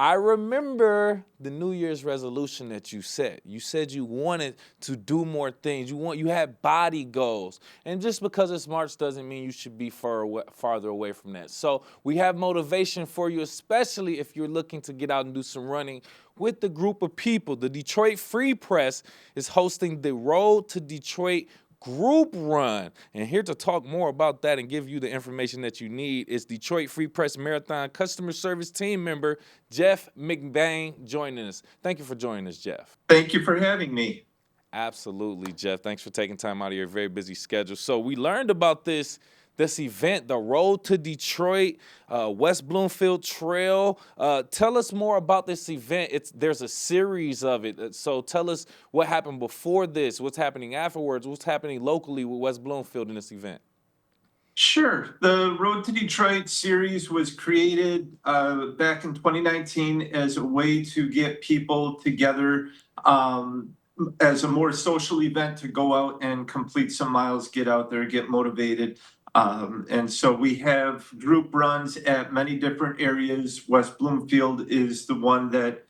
I remember the New Year's resolution that you set. You said you wanted to do more things. You had body goals. And just because it's March doesn't mean you should be farther away from that. So we have motivation for you, especially if you're looking to get out and do some running with the group of people. The Detroit Free Press is hosting the Road to Detroit group run. And here to talk more about that and give you the information that you need is Detroit Free Press Marathon customer service team member Jeff MacBane joining us. Thank you for joining us, Jeff. Thank you for having me. Absolutely, Jeff. Thanks for taking time out of your very busy schedule. So we learned about this event, the Road to Detroit, West Bloomfield Trail. Tell us more about this event. There's a series of it. So tell us what happened before this, what's happening afterwards, what's happening locally with West Bloomfield in this event. Sure. The Road to Detroit series was created back in 2019 as a way to get people together as a more social event to go out and complete some miles, get out there, get motivated. And so we have group runs at many different areas. West Bloomfield is the one that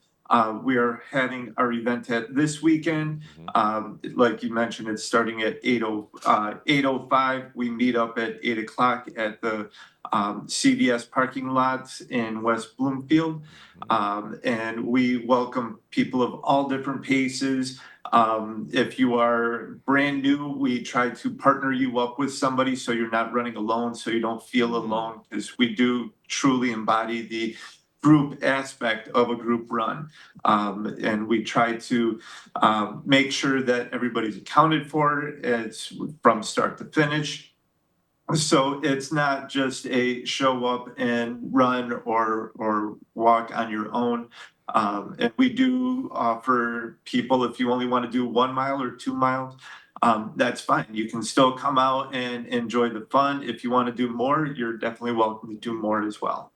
we are having our event at this weekend. Like you mentioned, it's starting at 8:05. We meet up at 8 o'clock at the CVS parking lots in West Bloomfield. And we welcome people of all different paces. If you are brand new, we try to partner you up with somebody so you're not running alone, so you don't feel alone, because we do truly embody the group aspect of a group run. And we try to make sure that everybody's accounted for. It's from start to finish. So it's not just a show up and run or walk on your own. And we do offer people, if you only want to do 1 mile or 2 miles, that's fine. You can still come out and enjoy the fun. If you want to do more, you're definitely welcome to do more as well.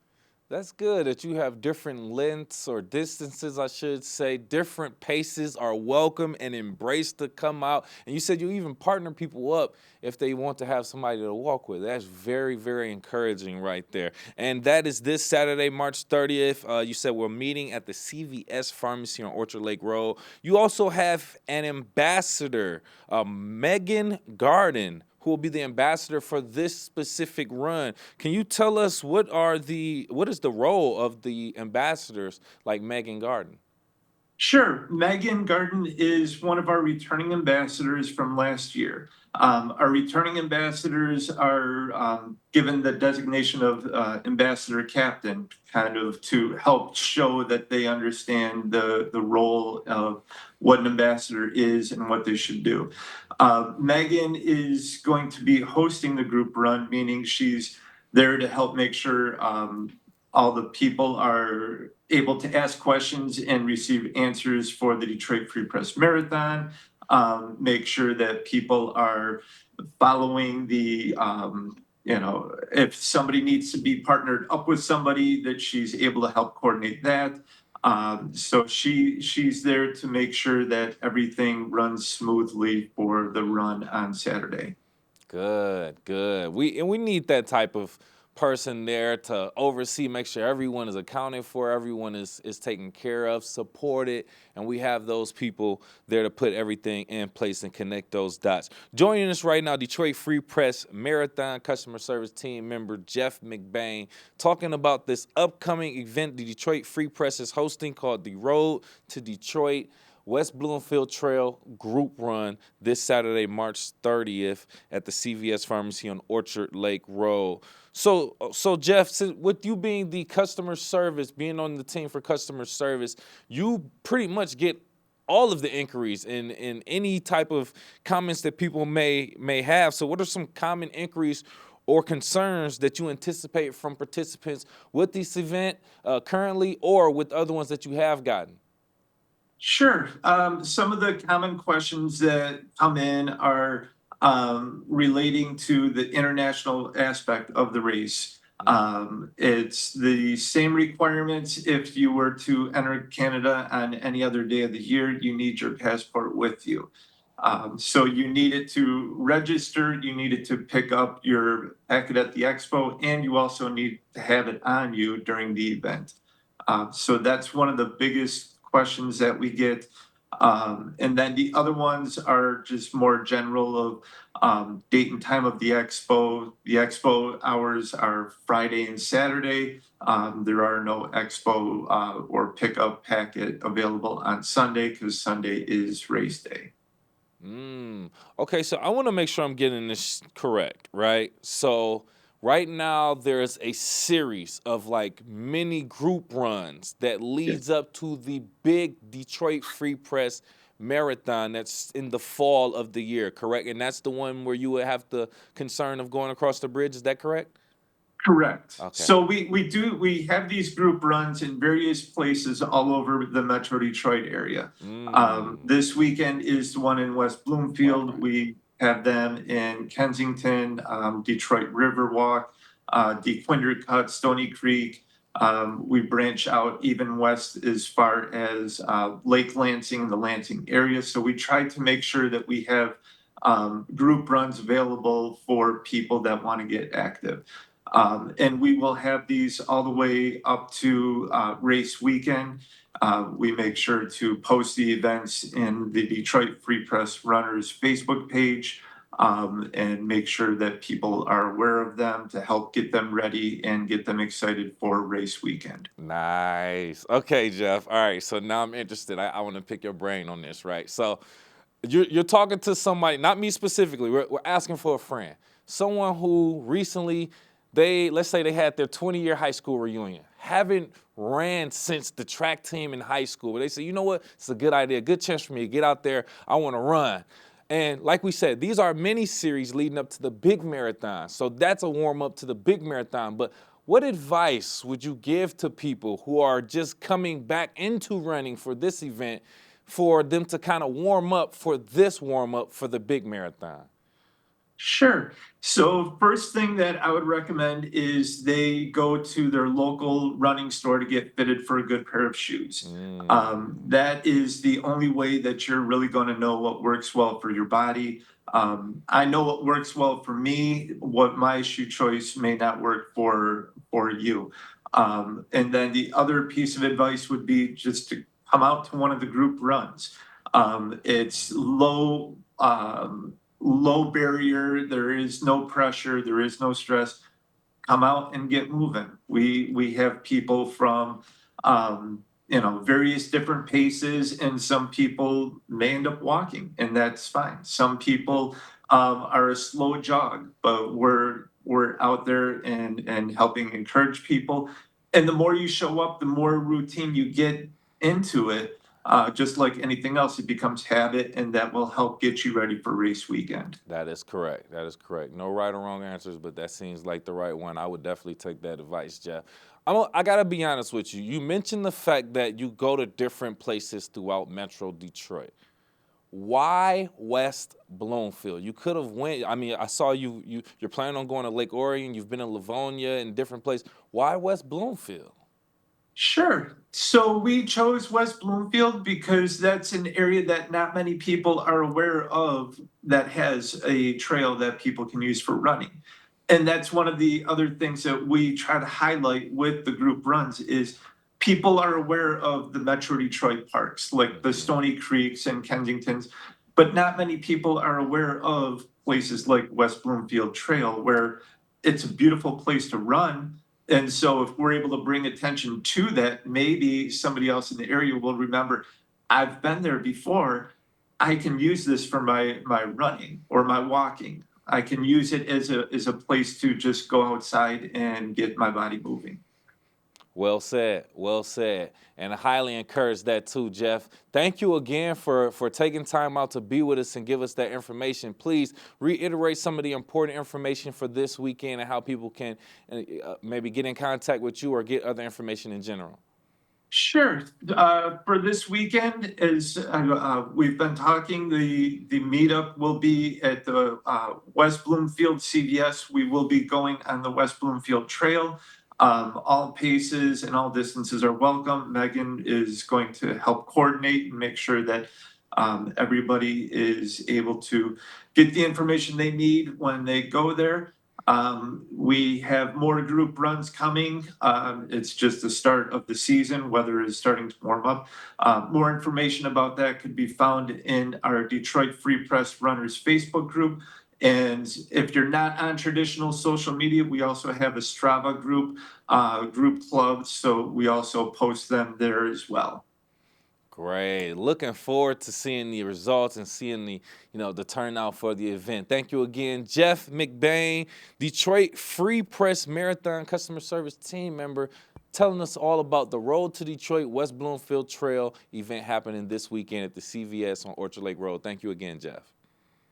That's good that you have different lengths or distances, I should say. Different paces are welcome and embraced to come out. And you said you even partner people up if they want to have somebody to walk with. That's very, very encouraging right there. And that is this Saturday, March 30th. You said we're meeting at the CVS Pharmacy on Orchard Lake Road. You also have an ambassador, Megan Garden, who will be the ambassador for this specific run. Can you tell us what is the role of the ambassadors like Megan Garden? Sure. Megan Garden is one of our returning ambassadors from last year. Our returning ambassadors are given the designation of ambassador captain, kind of to help show that they understand the role of what an ambassador is and what they should do. Megan is going to be hosting the group run, meaning she's there to help make sure all the people are able to ask questions and receive answers for the Detroit Free Press Marathon. Make sure that people are following the, if somebody needs to be partnered up with somebody, that she's able to help coordinate that. So she's there to make sure that everything runs smoothly for the run on Saturday. Good, good. We need that type of person there to oversee, make sure everyone is accounted for, everyone is taken care of, supported, and we have those people there to put everything in place and connect those dots. Joining us right now, Detroit Free Press Marathon customer service team member Jeff MacBane, talking about this upcoming event the Detroit Free Press is hosting called the Road to Detroit West Bloomfield Trail group run this Saturday, March 30th at the CVS Pharmacy on Orchard Lake Road. So Jeff, with you being the customer service, being on the team for customer service, you pretty much get all of the inquiries and any type of comments that people may have. So what are some common inquiries or concerns that you anticipate from participants with this event currently or with other ones that you have gotten? Sure. Some of the common questions that come in are relating to the international aspect of the race. It's the same requirements if you were to enter Canada on any other day of the year. You need your passport with you. So you needed to register, you needed to pick up your packet at the expo, and you also need to have it on you during the event. So that's one of the biggest questions that we get. And then the other ones are just more general of date and time of the expo. The expo hours are Friday and Saturday. There are no expo or pickup packet available on Sunday because Sunday is race day. Okay, so I want to make sure I'm getting this correct, right? So right now there's a series of like mini group runs that leads up to the big Detroit Free Press marathon that's in the fall of the year, correct? And that's the one where you would have the concern of going across the bridge, is that correct? Correct. Okay. So we have these group runs in various places all over the Metro Detroit area. This weekend is the one in West Bloomfield. Right. We have them in Kensington, Detroit Riverwalk, DeQuinder Cut, Stony Creek. We branch out even west as far as Lake Lansing, the Lansing area. So we try to make sure that we have group runs available for people that want to get active. And we will have these all the way up to race weekend. We make sure to post the events in the Detroit Free Press Runners Facebook page and make sure that people are aware of them to help get them ready and get them excited for race weekend. Nice. Okay, Jeff. All right. So now I'm interested. I want to pick your brain on this, right? So you're talking to somebody, not me specifically. We're asking for a friend, someone who recently let's say they had their 20-year high school reunion, haven't ran since the track team in high school. But they say, you know what? It's a good idea, good chance for me to get out there. I want to run. And like we said, these are mini series leading up to the big marathon. So that's a warm up to the big marathon. But what advice would you give to people who are just coming back into running for this event for them to kind of warm up for this warm up for the big marathon? Sure. So first thing that I would recommend is they go to their local running store to get fitted for a good pair of shoes. That is the only way that you're really going to know what works well for your body. I know what works well for me. What my shoe choice may not work for you. And then the other piece of advice would be just to come out to one of the group runs. It's low barrier, there is no pressure, there is no stress. Come out and get moving. We have people from various different paces, and some people may end up walking, and that's fine. Some people are a slow jog, but we're out there and helping encourage people. And the more you show up, the more routine you get into it. Just like anything else, it becomes habit, and that will help get you ready for race weekend. That is correct. That is correct. No right or wrong answers, but that seems like the right one. I would definitely take that advice, Jeff. I got to be honest with you. You mentioned the fact that you go to different places throughout Metro Detroit. Why West Bloomfield? You could have went. I mean, I saw you're planning on going to Lake Orion. You've been in Livonia and different places. Why West Bloomfield? Sure. So we chose West Bloomfield because that's an area that not many people are aware of that has a trail that people can use for running. And that's one of the other things that we try to highlight with the group runs is people are aware of the Metro Detroit parks, like the Stony Creeks and Kensingtons, but not many people are aware of places like West Bloomfield Trail, where it's a beautiful place to run. And so if we're able to bring attention to that, maybe somebody else in the area will remember, I've been there before. I can use this for my running or my walking. I can use it as a place to just go outside and get my body moving. Well said. Well said. And I highly encourage that too, Jeff. Thank you again for taking time out to be with us and give us that information. Please reiterate some of the important information for this weekend and how people can maybe get in contact with you or get other information in general. Sure. For this weekend, as we've been talking, the meetup will be at the West Bloomfield CVS. We will be going on the West Bloomfield Trail. All paces and all distances are welcome. Megan is going to help coordinate and make sure that everybody is able to get the information they need when they go there. We have more group runs coming. It's just the start of the season. Weather is starting to warm up. More information about that could be found in our Detroit Free Press Runners Facebook group. And if you're not on traditional social media, we also have a Strava group, group club. So we also post them there as well. Great. Looking forward to seeing the results and seeing the turnout for the event. Thank you again, Jeff MacBane, Detroit Free Press Marathon customer service team member, telling us all about the Road to Detroit West Bloomfield Trail event happening this weekend at the CVS on Orchard Lake Road. Thank you again, Jeff.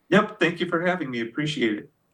Yep. Thank you for having me. Appreciate it.